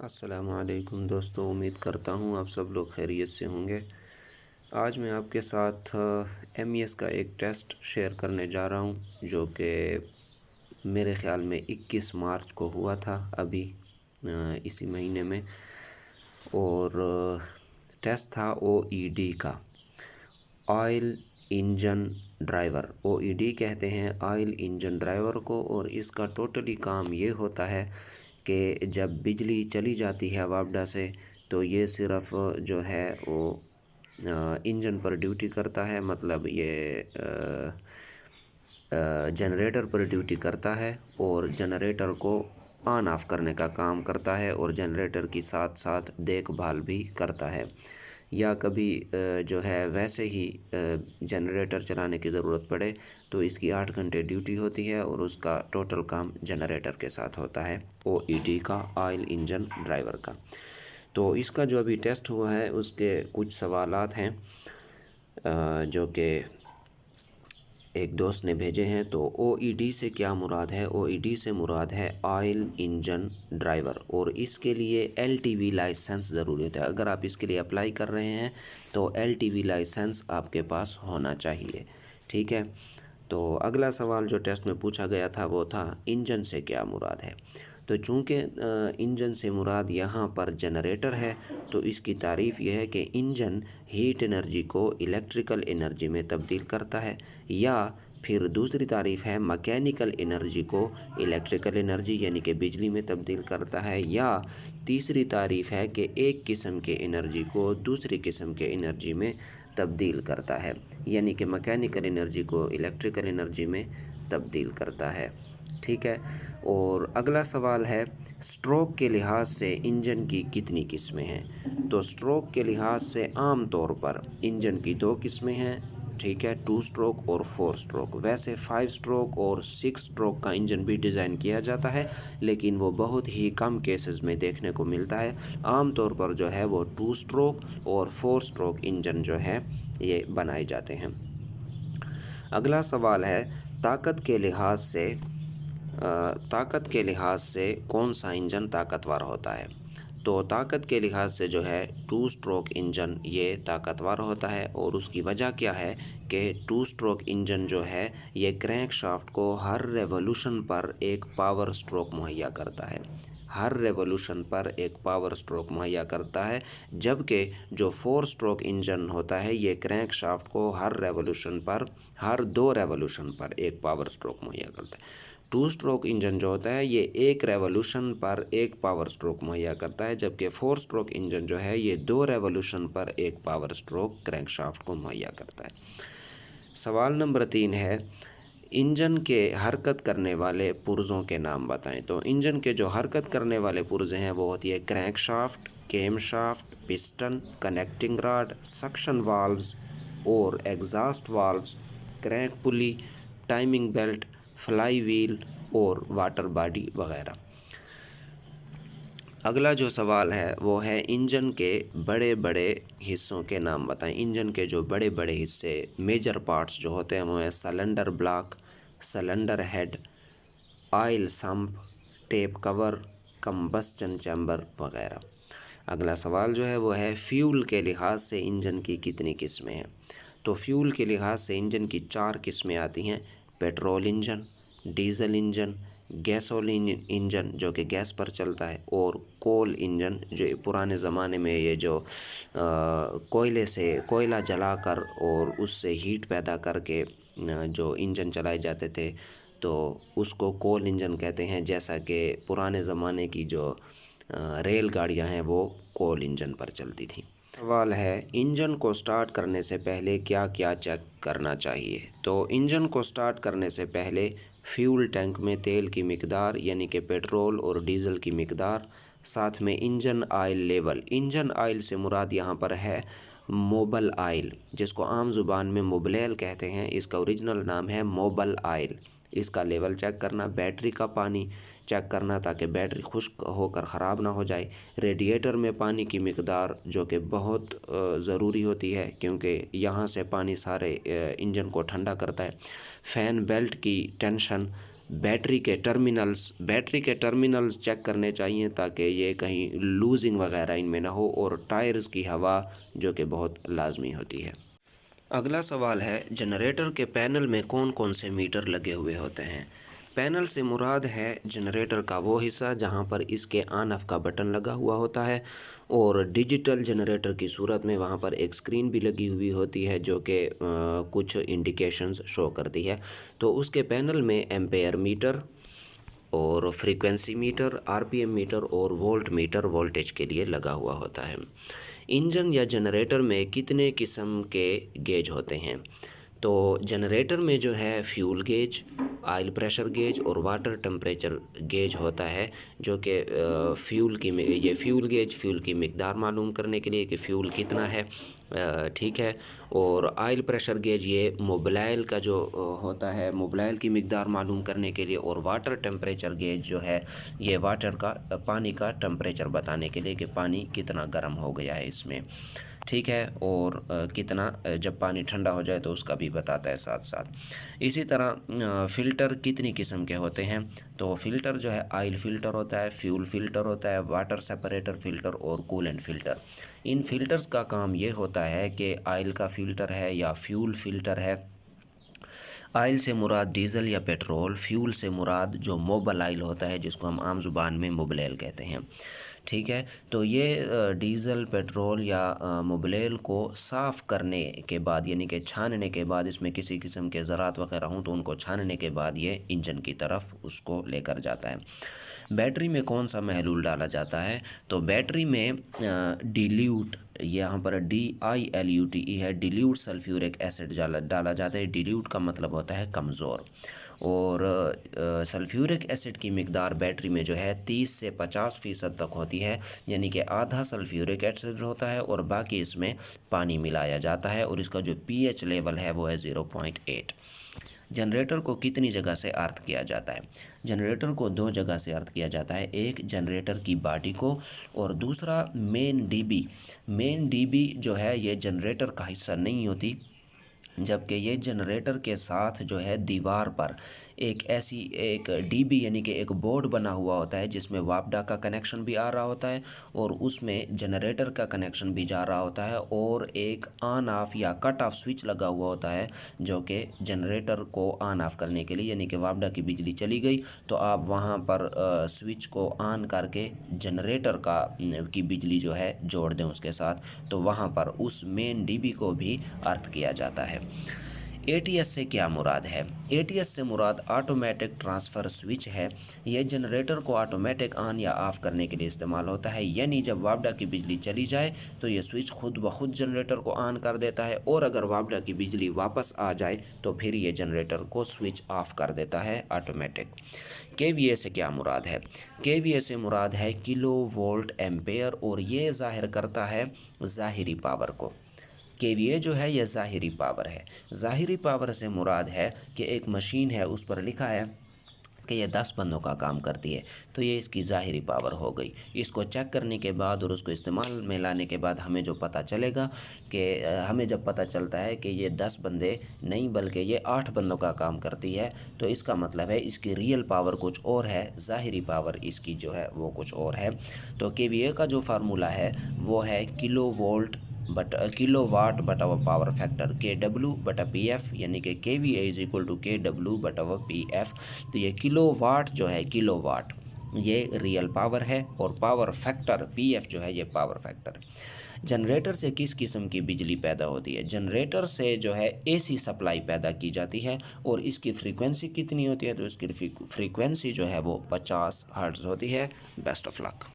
अस्सलामुअलैकुम दोस्तों, उम्मीद करता हूँ आप सब लोग खैरियत से होंगे। आज मैं आपके साथ MES का एक टेस्ट शेयर करने जा रहा हूँ जो कि मेरे ख़्याल में 21 मार्च को हुआ था अभी इसी महीने में। और टेस्ट था OED का, ऑयल इंजन ड्राइवर। OED कहते हैं ऑयल इंजन ड्राइवर को। और इसका टोटली काम ये होता है कि जब बिजली चली जाती है वापडा से तो ये सिर्फ जो है वो इंजन पर ड्यूटी करता है, मतलब ये जनरेटर पर ड्यूटी करता है और जनरेटर को ऑन ऑफ करने का काम करता है और जनरेटर की साथ साथ देखभाल भी करता है। या कभी जो है वैसे ही जनरेटर चलाने की ज़रूरत पड़े तो इसकी 8 घंटे ड्यूटी होती है और उसका टोटल काम जनरेटर के साथ होता है, OED का, ऑयल इंजन ड्राइवर का। तो इसका जो अभी टेस्ट हुआ है उसके कुछ सवालात हैं जो कि एक दोस्त ने भेजे हैं। तो OED से क्या मुराद है? OED से मुराद है ऑयल इंजन ड्राइवर, और इसके लिए LTV लाइसेंस ज़रूरी होता है। अगर आप इसके लिए अप्लाई कर रहे हैं तो LTV लाइसेंस आपके पास होना चाहिए, ठीक है। तो अगला सवाल जो टेस्ट में पूछा गया था वो था इंजन से क्या मुराद है। तो चूँकि इंजन से मुराद यहाँ पर जनरेटर है तो इसकी तारीफ़ यह है कि इंजन हीट एनर्जी को इलेक्ट्रिकल एनर्जी में तब्दील करता है, या फिर दूसरी तारीफ़ है मैकेनिकल एनर्जी को इलेक्ट्रिकल एनर्जी यानी कि बिजली में तब्दील करता है, या तीसरी तारीफ़ है कि एक किस्म के एनर्जी को दूसरी किस्म के एनर्जी में तब्दील करता है, यानी कि मैकेनिकल एनर्जी को इलेक्ट्रिकल एनर्जी में तब्दील करता है, ठीक है। और अगला सवाल है स्ट्रोक के लिहाज से इंजन की कितनी किस्में हैं। तो स्ट्रोक के लिहाज से आम तौर पर इंजन की 2 किस्में हैं, ठीक है, 2 स्ट्रोक और 4 स्ट्रोक। वैसे 5 स्ट्रोक और 6 स्ट्रोक का इंजन भी डिज़ाइन किया जाता है, लेकिन वो बहुत ही कम केसेस में देखने को मिलता है। आम तौर पर जो है वो 2 स्ट्रोक और 4 स्ट्रोक इंजन जो है ये बनाए जाते हैं। अगला सवाल है ताकत के लिहाज से कौन सा इंजन ताकतवर होता है। तो ताकत के लिहाज से जो है 2 स्ट्रोक इंजन ये ताकतवर होता है, और उसकी वजह क्या है कि 2 स्ट्रोक इंजन जो है ये क्रैंक शाफ्ट को हर रेवोल्यूशन पर एक पावर स्ट्रोक मुहैया करता है, हर रेवोल्यूशन पर एक पावर स्ट्रोक मुहैया करता है। जबकि जो 4 स्ट्रोक इंजन होता है ये क्रैंक शाफ्ट को हर 2 रेवोल्यूशन पर एक पावर स्ट्रोक मुहैया करता है। 2 स्ट्रोक इंजन जो होता है ये एक रेवोल्यूशन पर एक पावर स्ट्रोक मुहैया करता है, जबकि 4 स्ट्रोक इंजन जो है ये 2 रेवोल्यूशन पर एक पावर स्ट्रोक क्रैंक शाफ्ट को मुहैया करता है। सवाल नंबर 3 है इंजन के हरकत करने वाले पुर्ज़ों के नाम बताएं। तो इंजन के जो हरकत करने वाले पुर्ज़े हैं वो होती है crankshaft, camshaft, piston, connecting rod, suction valves और exhaust valves, crank pulley, timing belt, flywheel और वाटर बॉडी वगैरह। अगला जो सवाल है वो है इंजन के बड़े बड़े हिस्सों के नाम बताएं। इंजन के जो बड़े बड़े हिस्से, मेजर पार्ट्स जो होते हैं वो हैं cylinder block, cylinder head, oil sump, tape cover, combustion chamber वगैरह। अगला सवाल जो है वो है फ्यूल के लिहाज से इंजन की कितनी किस्में हैं। तो फ्यूल के लिहाज से इंजन की 4 किस्में आती हैं, petrol engine, diesel engine, gasoline engine जो कि गैस पर चलता है, और कोल इंजन जो पुराने ज़माने में ये जो कोयला जलाकर और उससे हीट पैदा करके जो इंजन चलाए जाते थे तो उसको कोल इंजन कहते हैं। जैसा कि पुराने ज़माने की जो रेलगाड़ियां हैं वो कोल इंजन पर चलती थी। सवाल है इंजन को स्टार्ट करने से पहले क्या क्या चेक करना चाहिए। तो इंजन को स्टार्ट करने से पहले फ्यूल टैंक में तेल की मिकदार यानी कि पेट्रोल और डीजल की मिकदार, साथ में engine oil level. Engine oil से मुराद यहाँ पर है मोबल ऑयल, जिसको आम ज़ुबान में मोबलैल कहते हैं, इसका ओरिजिनल नाम है मोबल ऑयल। इसका लेवल चेक करना, बैटरी का पानी चेक करना ताकि बैटरी खुश्क होकर ख़राब ना हो जाए, रेडिएटर में पानी की मिकदार जो कि बहुत ज़रूरी होती है क्योंकि यहाँ से पानी सारे इंजन को ठंडा करता है, फ़ैन बेल्ट की टेंशन बैटरी के टर्मिनल्स चेक करने चाहिए ताकि ये कहीं लूजिंग वगैरह इनमें ना हो, और टायर्स की हवा जो कि बहुत लाजमी होती है। अगला सवाल है, जनरेटर के पैनल में कौन कौन से मीटर लगे हुए होते हैं। पैनल से मुराद है जनरेटर का वो हिस्सा जहां पर इसके ऑन ऑफ का बटन लगा हुआ होता है, और डिजिटल जनरेटर की सूरत में वहां पर एक स्क्रीन भी लगी हुई होती है जो कि कुछ इंडिकेशंस शो करती है। तो उसके पैनल में एम्पेयर मीटर और फ्रीक्वेंसी मीटर, आरपीएम मीटर और वोल्ट मीटर वोल्टेज के लिए लगा हुआ होता है। इंजन या जनरेटर में कितने किस्म के गेज होते हैं। तो जनरेटर में जो है fuel gauge, oil pressure gauge और वाटर टेम्परेचर गेज होता है, जो कि फ्यूल गेज फ्यूल की मिकदार मालूम करने के लिए कि फ्यूल कितना है, ठीक है। और ऑयल प्रेशर गेज ये मोबिलाइल का जो होता है, मोबिलाइल की मिकदार मालूम करने के लिए। और वाटर टेम्परेचर गेज जो है ये पानी का टेम्परेचर बताने के लिए कि पानी कितना गर्म हो गया है इसमें, ठीक है। और कितना जब पानी ठंडा हो जाए तो उसका भी बताता है साथ साथ। इसी तरह फ़िल्टर कितनी किस्म के होते हैं। तो फ़िल्टर जो है ऑयल फ़िल्टर होता है, फ्यूल फ़िल्टर होता है, वाटर सेपरेटर फ़िल्टर और कूलेंट फ़िल्टर। इन फ़िल्टर्स का काम ये होता है कि ऑयल का फ़िल्टर है या फ्यूल फ़िल्टर है। ऑयल से मुराद डीज़ल या पेट्रोल, फ्यूल से मुराद जो मोबल ऑयल होता है जिसको हम आम ज़ुबान में मोबिल कहते हैं, ठीक है। तो ये डीज़ल, पेट्रोल या मोबिल को साफ़ करने के बाद, यानी कि छानने के बाद, इसमें किसी किस्म के ज़रात वगैरह हों तो उनको छानने के बाद ये इंजन की तरफ उसको लेकर जाता है। बैटरी में कौन सा महलूल डाला जाता है। तो बैटरी में डिल्यूट, यहाँ पर DILUTE है, डिल्यूट सल्फ्यूरिक एसिड डाला जाता है। डिल्यूट का मतलब होता है कमज़ोर। और सल्फ्यूरिक एसिड की मिकदार बैटरी में जो है 30 से 50% तक होती है, यानी कि आधा सल्फ्यूरिक एसिड होता है और बाकी इसमें पानी मिलाया जाता है, और इसका जो pH लेवल है वो है 0.8। जनरेटर को कितनी जगह से अर्थ किया जाता है। जनरेटर को 2 जगह से अर्थ किया जाता है, एक जनरेटर की बॉडी को और दूसरा मेन डीबी जो है ये जनरेटर का हिस्सा नहीं होती, जबकि ये जनरेटर के साथ जो है दीवार पर एक डीबी यानी कि एक बोर्ड बना हुआ होता है जिसमें वापडा का कनेक्शन भी आ रहा होता है और उसमें जनरेटर का कनेक्शन भी जा रहा होता है, और एक ऑन ऑफ या कट ऑफ स्विच लगा हुआ होता है जो कि जनरेटर को ऑन ऑफ करने के लिए, यानी कि वापडा की बिजली चली गई तो आप वहां पर स्विच को ऑन करके जनरेटर की बिजली जो है जोड़ दें उसके साथ, तो वहां पर उस मेन डीबी को भी अर्थ किया जाता है। ATS से क्या मुराद है। ATS से मुराद ऑटोमेटिक ट्रांसफ़र स्विच है। यह जनरेटर को ऑटोमेटिक ऑन या ऑफ़ करने के लिए इस्तेमाल होता है, यानी जब वापडा की बिजली चली जाए तो ये स्विच खुद ब खुद जनरेटर को ऑन कर देता है, और अगर वापडा की बिजली वापस आ जाए तो फिर ये जनरेटर को स्विच ऑफ़ कर देता है ऑटोमेटिक। KVA से क्या मुराद है। KVA से मुराद है किलो वोल्ट एम्पेयर, और ये ज़ाहिर करता है ज़ाहिरी पावर को। KVA जो है यह ज़ाहिरी पावर है। ज़ाहिरी पावर से मुराद है कि एक मशीन है उस पर लिखा है कि यह 10 बंदों का काम करती है, तो ये इसकी ज़ाहिरी पावर हो गई। इसको चेक करने के बाद और उसको इस्तेमाल में लाने के बाद हमें जो पता चलेगा कि हमें जब पता चलता है कि ये 10 बंदे नहीं बल्कि ये 8 बंदों का काम करती है, तो इसका मतलब है इसकी रियल पावर कुछ और है, ज़ाहिरी पावर इसकी जो है वो कुछ और है। तो KVA का जो फार्मूला है वो है किलो वाट बटा पावर फैक्टर KW/PF, यानी कि KVA = KW/PF। तो ये किलो वाट जो है, किलो वाट ये रियल पावर है, और पावर फैक्टर PF जो है ये पावर फैक्टर। जनरेटर से किस किस्म की बिजली पैदा होती है। जनरेटर से जो है AC सप्लाई पैदा की जाती है, और इसकी फ्रीक्वेंसी कितनी होती है। तो इसकी फ्रीक्वेंसी जो है वो 50 हर्ट्ज़ होती है। Best of luck.